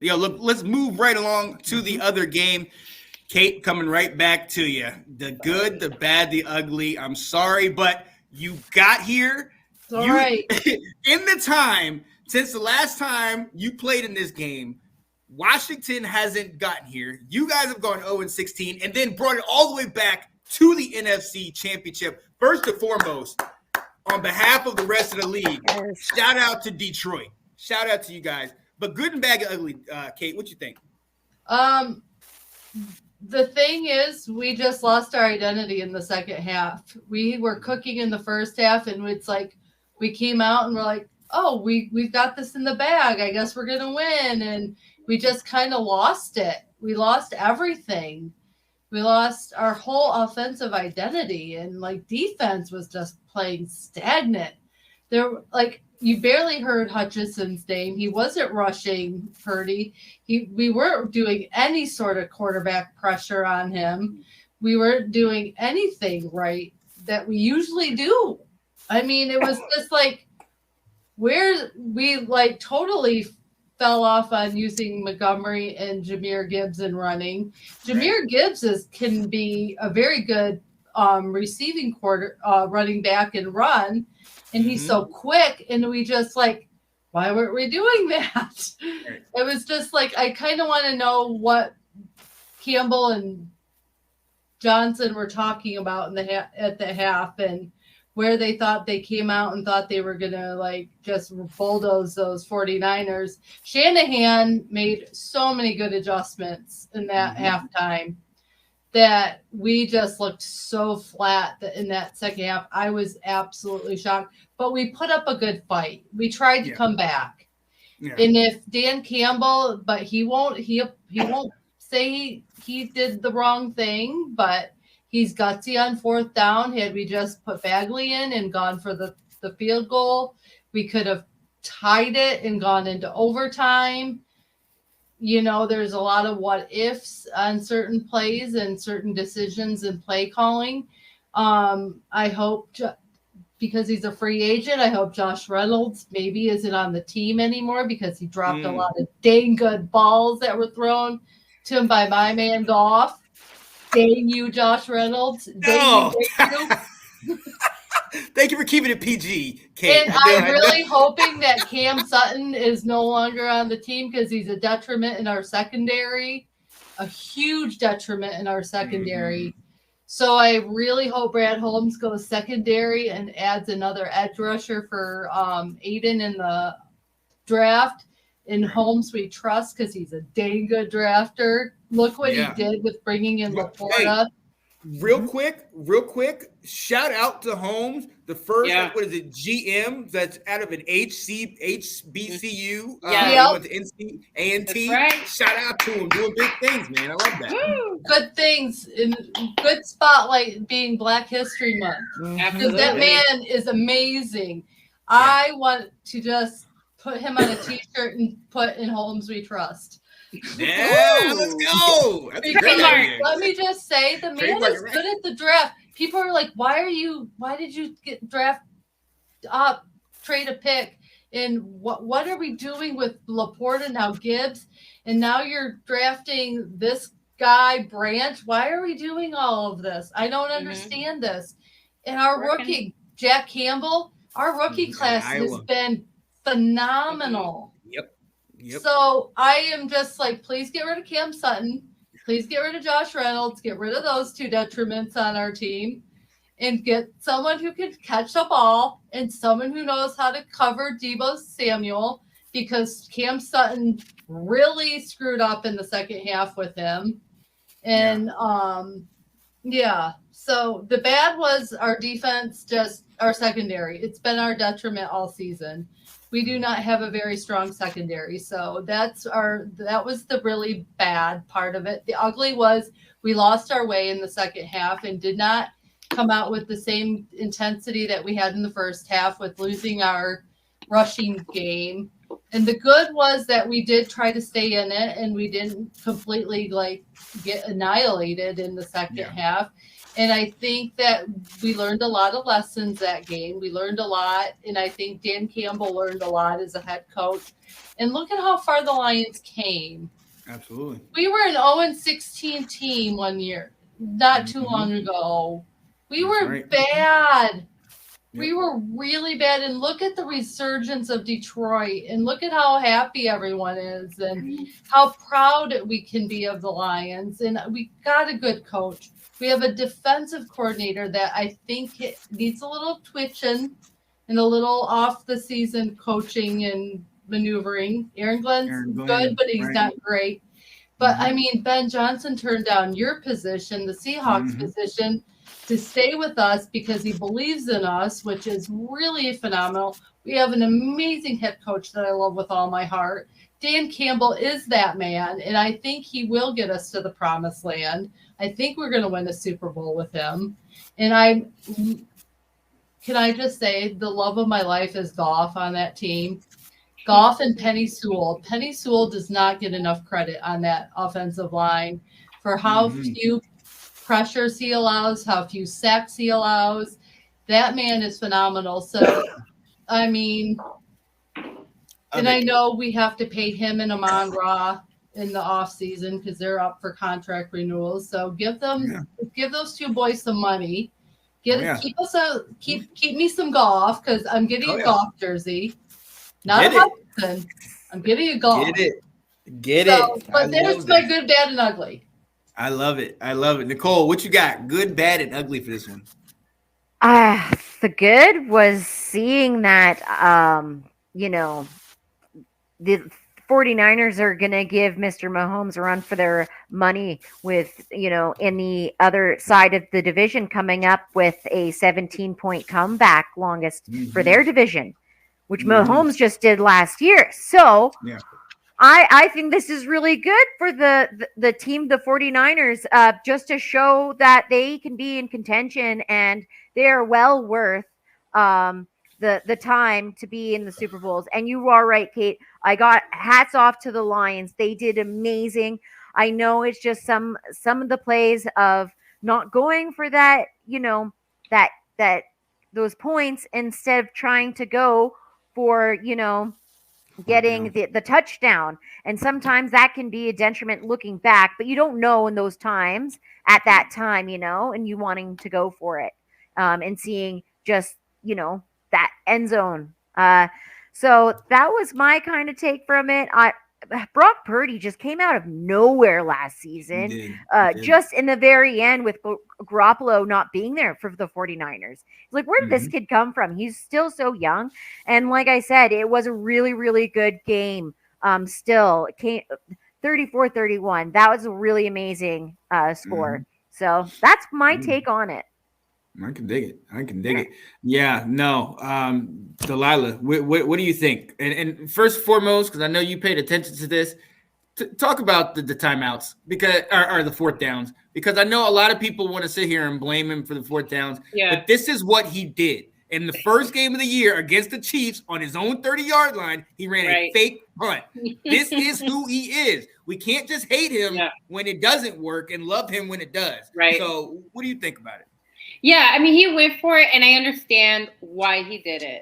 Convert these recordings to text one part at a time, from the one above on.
Look, let's move right along to the other game. Kate, coming right back to you. The good, the bad, the ugly. I'm sorry, but you got here. All right. In the time since the last time you played in this game, Washington hasn't gotten here. You guys have gone 0-16 and then brought it all the way back to the NFC Championship. First and foremost, on behalf of the rest of the league, shout out to Detroit. Shout out to you guys. But good and bad and ugly, Kate, what you think? The thing is, we just lost our identity in the second half. We were cooking in the first half, and it's like we came out and we're like, oh, we've got this in the bag. I guess we're going to win. And we just kind of lost it. We lost everything. We lost our whole offensive identity, and like defense was just playing stagnant. You barely heard Hutchinson's name. He wasn't rushing Purdy. We weren't doing any sort of quarterback pressure on him. We weren't doing anything right that we usually do. I mean, it was just like we totally fell off on using Montgomery and Jahmyr Gibbs and running. Jahmyr Gibbs can be a very good receiving running back and run. And he's so quick, and we just why weren't we doing that? It was just I kind of want to know what Campbell and Johnson were talking about at the half, and where they thought they came out and thought they were going to just bulldoze those 49ers. Shanahan made so many good adjustments in that halftime that we just looked so flat in that second half. I was absolutely shocked. But we put up a good fight. We tried to come back. Yeah. And if Dan Campbell, but he won't say he did the wrong thing, but he's gutsy on fourth down. Had we just put Bagley in and gone for the field goal, we could have tied it and gone into overtime. There's a lot of what ifs on certain plays and certain decisions and play calling. I hope, because he's a free agent, I hope Josh Reynolds maybe isn't on the team anymore because he dropped a lot of dang good balls that were thrown to him by my man Goff. Dang you, Josh Reynolds. Dang you. Thank you for keeping it PG, Kate. And I'm really hoping that Cam Sutton is no longer on the team because he's a detriment in our secondary, a huge detriment in our secondary. So I really hope Brad Holmes goes secondary and adds another edge rusher for Aiden in the draft. In Holmes, we trust because he's a dang good drafter. Look what he did with bringing in Laporta. Hey. Real quick, shout out to Holmes, the first, GM that's out of an HBCU. Went to NC A&T. Right. Shout out to him, doing big things, man. I love that. Woo! Good things, in good spotlight being Black History Month. Because that man is amazing. Yeah. I want to just put him on a T-shirt and put in Holmes We Trust. Yeah, let's go. Let me just say, the man is good at the draft. People are like, why did you trade a pick? And what are we doing with Laporta now, Gibbs? And now you're drafting this guy, Branch. Why are we doing all of this? I don't understand this. And our rookie, Jack Campbell, our rookie class has been phenomenal. Yep. So I am just please get rid of Cam Sutton. Please get rid of Josh Reynolds. Get rid of those two detriments on our team and get someone who can catch the ball and someone who knows how to cover Deebo Samuel, because Cam Sutton really screwed up in the second half with him. And, so the bad was our defense, just our secondary. It's been our detriment all season. We do not have a very strong secondary. So that was the really bad part of it. The ugly was we lost our way in the second half and did not come out with the same intensity that we had in the first half with losing our rushing game. And the good was that we did try to stay in it and we didn't completely get annihilated in the second half. And I think that we learned a lot of lessons that game. We learned a lot. And I think Dan Campbell learned a lot as a head coach. And look at how far the Lions came. Absolutely. We were an 0-16 team one year, not too long ago. We That's were right. bad. Yep. We were really bad. And look at the resurgence of Detroit and look at how happy everyone is and how proud we can be of the Lions. And we got a good coach. We have a defensive coordinator that I think needs a little twitching and a little off the season coaching and maneuvering. Aaron Glenn's good, but he's not great. But I mean, Ben Johnson turned down your position, the Seahawks position, to stay with us because he believes in us, which is really phenomenal. We have an amazing head coach that I love with all my heart. Dan Campbell is that man, and I think he will get us to the promised land. I think we're going to win a Super Bowl with him. And can I just say, the love of my life is Goff on that team. Goff and Penny Sewell. Penny Sewell does not get enough credit on that offensive line for how few pressures he allows, how few sacks he allows. That man is phenomenal. So, I mean, and I know we have to pay him and Amon Ra in the offseason because they're up for contract renewals. So give those two boys some money. Keep me some Goff because I'm getting a Goff jersey. Not a Hudson. I'm getting a Goff. Get it. But there's my good, bad, and ugly. I love it. Nicole, what you got? Good, bad, and ugly for this one. The good was seeing that, the 49ers are going to give Mr. Mahomes a run for their money with, in the other side of the division coming up with a 17-point comeback longest for their division, which Mahomes just did last year. So I think this is really good for the team, the 49ers, just to show that they can be in contention and they are well worth the time to be in the Super Bowls. And you are right, Kate. I got hats off to the Lions. They did amazing. I know it's just some of the plays of not going for that, that those points instead of trying to go for, getting the touchdown. And sometimes that can be a detriment looking back, but you don't know in those times at that time, and you wanting to go for it and seeing just, that end zone. So that was my kind of take from it. Brock Purdy just came out of nowhere last season, He did. just in the very end with Garoppolo not being there for the 49ers. It's like, where did this kid come from? He's still so young. And like I said, it was a really, really good game. Still, it came 34-31. That was a really amazing score. So that's my take on it. I can dig it. Yeah, no. Delilah, what do you think? And first and foremost, because I know you paid attention to this, talk about the timeouts because or the fourth downs, because I know a lot of people want to sit here and blame him for the fourth downs. Yeah. But this is what he did. In the first game of the year against the Chiefs on his own 30-yard line, he ran a fake punt. This is who he is. We can't just hate him when it doesn't work and love him when it does. Right. So what do you think about it? Yeah, I mean, he went for it, and I understand why he did it.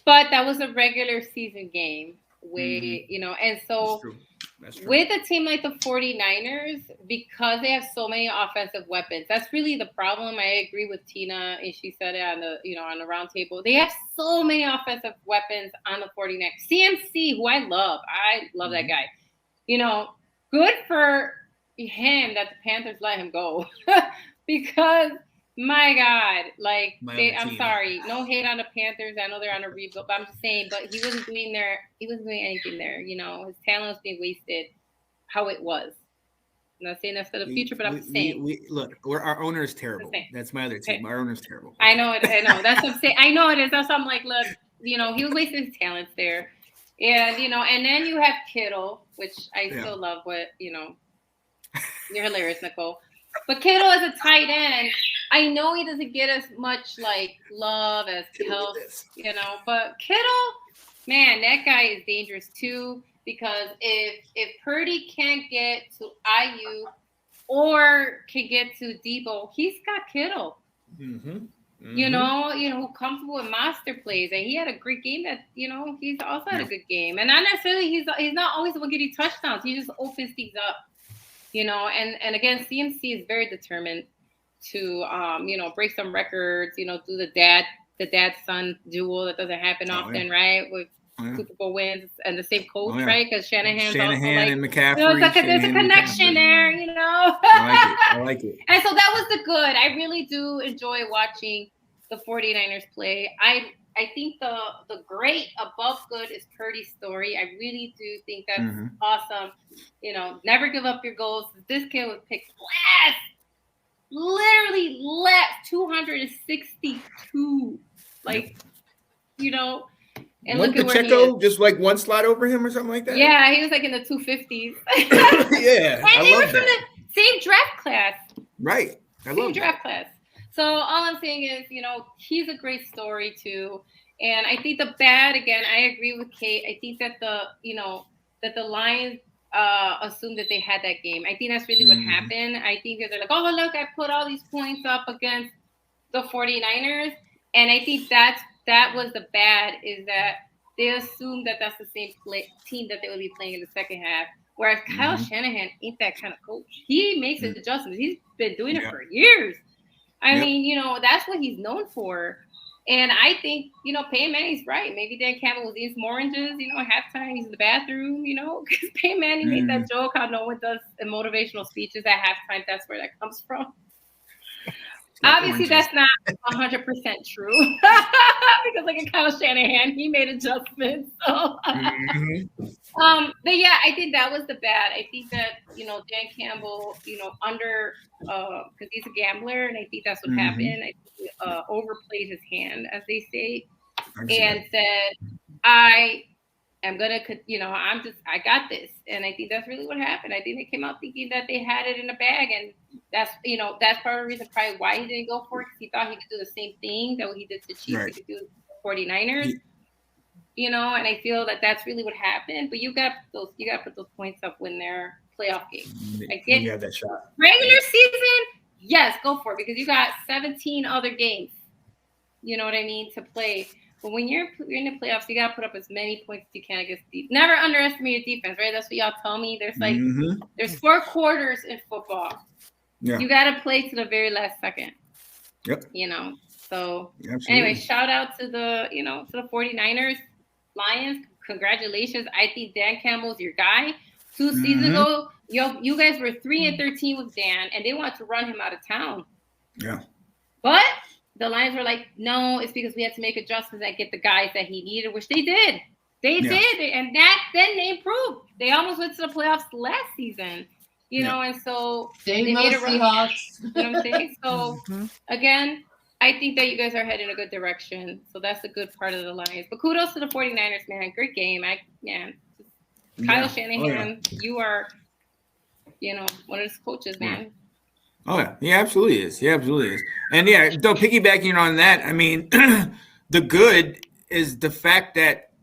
But that was a regular season game, and so That's true. with a team like the 49ers, because they have so many offensive weapons, that's really the problem. I agree with Tina, and she said it on the round table. They have so many offensive weapons on the 49ers. CMC, who I love that guy. Good for him that the Panthers let him go because. My God, I'm sorry, no hate on the Panthers. I know they're on a rebuild, but I'm just saying, but he wasn't doing anything there. His talent was being wasted. How it was. I'm not saying that's for the future, but I'm saying. Our owner is terrible. That's my other team. Our owner is terrible. I know it. That's what I'm saying. I know it is. That's what I'm like. Look, he was wasting his talents there, and and then you have Kittle, which I still love. You're hilarious, Nicole. But Kittle as a tight end, I know he doesn't get as much love as Kels, but Kittle, man, that guy is dangerous too, because if Purdy can't get to IU or can get to Debo. He's got Kittle. Mm-hmm. You know, who comfortable with monster plays, and he had a great game. That he's also had a good game, and not necessarily he's not always the one getting touchdowns. He just opens things up, and again, CMC is very determined to break some records. Do the dad son duel that doesn't happen often, right? With Super Bowl wins and the same coach, right? Because Shanahan's also like, and McCaffrey. There's a connection there, I like it. And so that was the good. I really do enjoy watching the 49ers play. I think the great above good is Purdy's story. I really do think that's awesome. Never give up your goals. This kid was picked last, literally last 262. And Wasn't look at where he Pacheco is. just like one slot over him or something like that? Yeah, he was like in the 250s. Yeah, and they were from the same draft class. Right. Same draft class. So all I'm saying is, he's a great story too. And I think the bad, again, I agree with Kate. I think that the Lions assumed that they had that game. I think that's really what happened. I think that they're like, oh, look, I put all these points up against the 49ers. And I think that was the bad, is that they assumed that that's the same team that they would be playing in the second half. Whereas Kyle Shanahan ain't that kind of coach. He makes adjustments. He's been doing it for years. I mean, that's what he's known for. And I think, Peyton Manning's right. Maybe Dan Campbell was eating some oranges, at halftime. He's in the bathroom, because Peyton Manning made that joke how no one does motivational speeches at halftime. That's where that comes from. Obviously, that's not 100% true. Because look at Kyle Shanahan. He made adjustments. So. But yeah, I think that was the bad. I think that, Dan Campbell, because he's a gambler, and I think that's what happened. I think he overplayed his hand, as they say, and said, I am going to, I got this. And I think that's really what happened. I think they came out thinking that they had it in a bag, and that's part of the reason probably why he didn't go for it, because he thought he could do the same thing that what he did to Chiefs, he could do to the 49ers. And I feel that that's really what happened. But you got to put those points up when they're playoff games. I get you have that shot. Regular season, yes, go for it, because you got 17 other games. You know what I mean, to play. But when you're in the playoffs, you got to put up as many points as you can against defense. Never underestimate your defense, right? That's what y'all tell me. There's there's 4 quarters in football. Yeah. You got to play to the very last second. Yep. So Absolutely. Anyway, shout out to the 49ers, Lions. Congratulations. I think Dan Campbell's your guy. 2 seasons ago, you guys were 3-13 with Dan, and they wanted to run him out of town. Yeah. But the Lions were like, no, it's because we had to make adjustments and get the guys that he needed, which they did. They did. And then they improved. They almost went to the playoffs last season, and so they made a run. Seahawks. You know what I'm saying? So, again, I think that you guys are heading in a good direction. So that's a good part of the Lions. But kudos to the 49ers, man. Great game. Kyle Shanahan, you are, one of his coaches, man. Oh, yeah. He absolutely is. And so piggybacking on that, I mean, the good is the fact that,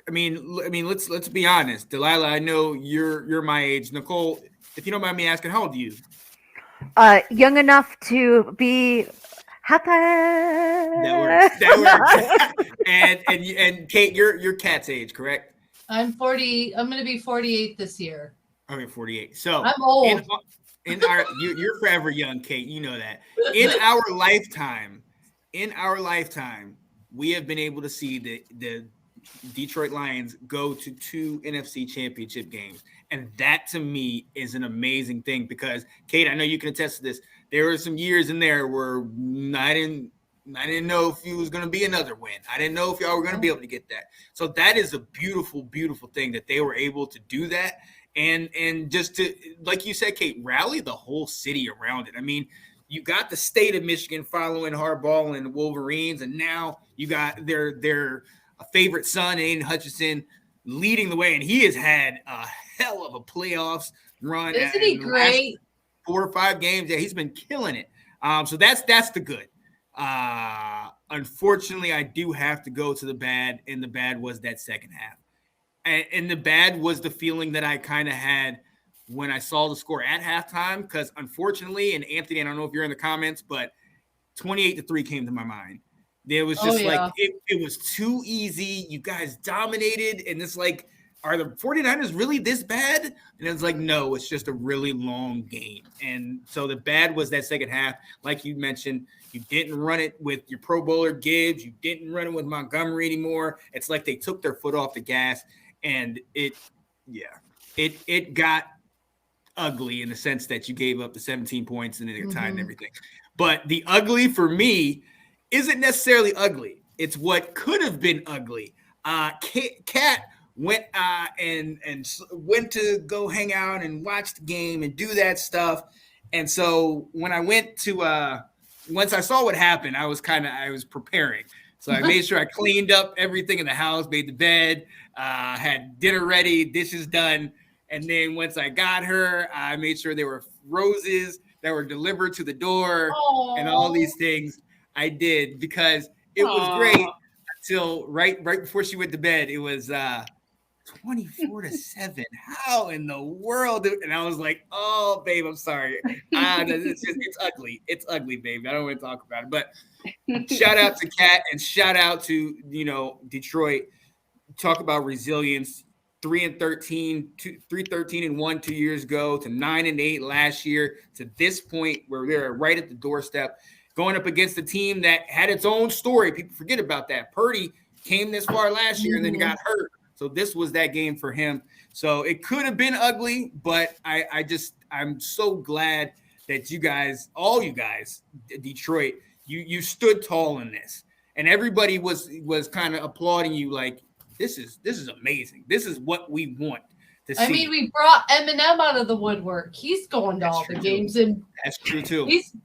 I mean, let's be honest. Delilah, I know you're my age. Nicole, if you don't mind me asking, how old are you? Young enough to be happy. That works. and Kate, your cat's age, correct? I'm 40. I'm going to be 48 this year. Okay, 48. So I'm old. In our, you're forever young, Kate. You know that. In our lifetime, we have been able to see the Detroit Lions go to 2 NFC Championship games, and that to me is an amazing thing. Because Kate, I know you can attest to this. There were some years in there where I didn't know if it was going to be another win. I didn't know if y'all were going to be able to get that. So that is a beautiful, beautiful thing that they were able to do that. And just to, like you said, Kate, rally the whole city around it. I mean, you got the state of Michigan following Harbaugh and the Wolverines, and now you got their favorite son, Aiden Hutchinson, leading the way, and he has had a hell of a playoffs run. Isn't he great? 4 or 5 games. Yeah, he's been killing it. So that's the good. Unfortunately, I do have to go to the bad, and the bad was that second half. And the bad was the feeling that I kind of had when I saw the score at halftime, because unfortunately, and Anthony, I don't know if you're in the comments, but 28-3 came to my mind. It was just like it was too easy. You guys dominated, and it's like, are the 49ers really this bad? And it's like, no, it's just a really long game. And so the bad was that second half. Like you mentioned, you didn't run it with your Pro Bowler Gibbs. You didn't run it with Montgomery anymore. It's like they took their foot off the gas, and it got ugly in the sense that you gave up the 17 points and the time and everything. But the ugly for me isn't necessarily ugly. It's what could have been ugly. Kat went and went to go hang out and watch the game and do that stuff. And so when I went to once I saw what happened, I was preparing. So I made sure I cleaned up everything in the house, made the bed, had dinner ready, dishes done. And then once I got her, I made sure there were roses that were delivered to the door and all these things. I did, because it was great until right before she went to bed. It was 24-7. How in the world? And I was like, oh, babe, I'm sorry. It's ugly. It's ugly, babe. I don't want to talk about it. But shout out to Kat and shout out to, Detroit. Talk about resilience. 3-13-1 2 years ago to 9-8 last year, to this point where they're right at the doorstep, going up against a team that had its own story. People forget about that. Purdy came this far last year and then got hurt. So this was that game for him. So it could have been ugly, but I'm so glad that you guys, all you guys, Detroit, you stood tall in this. And everybody was kind of applauding you like, this is amazing. This is what we want to see. I mean, we brought Eminem out of the woodwork. He's going to all the games, and that's true too. He's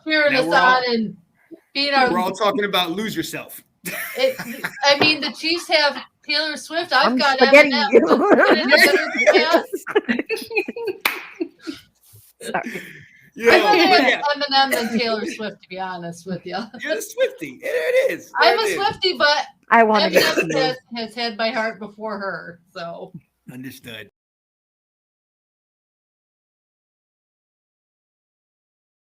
cheering us on and being our. We're all talking about lose yourself. I mean, the Chiefs have Taylor Swift. I've got spaghetti Eminem. you. Sorry. Yeah, I'd rather have Eminem than Taylor Swift, to be honest with you. You're a Swiftie. It is. I'm a Swiftie, but I wanted Eminem has had my heart before her. So understood.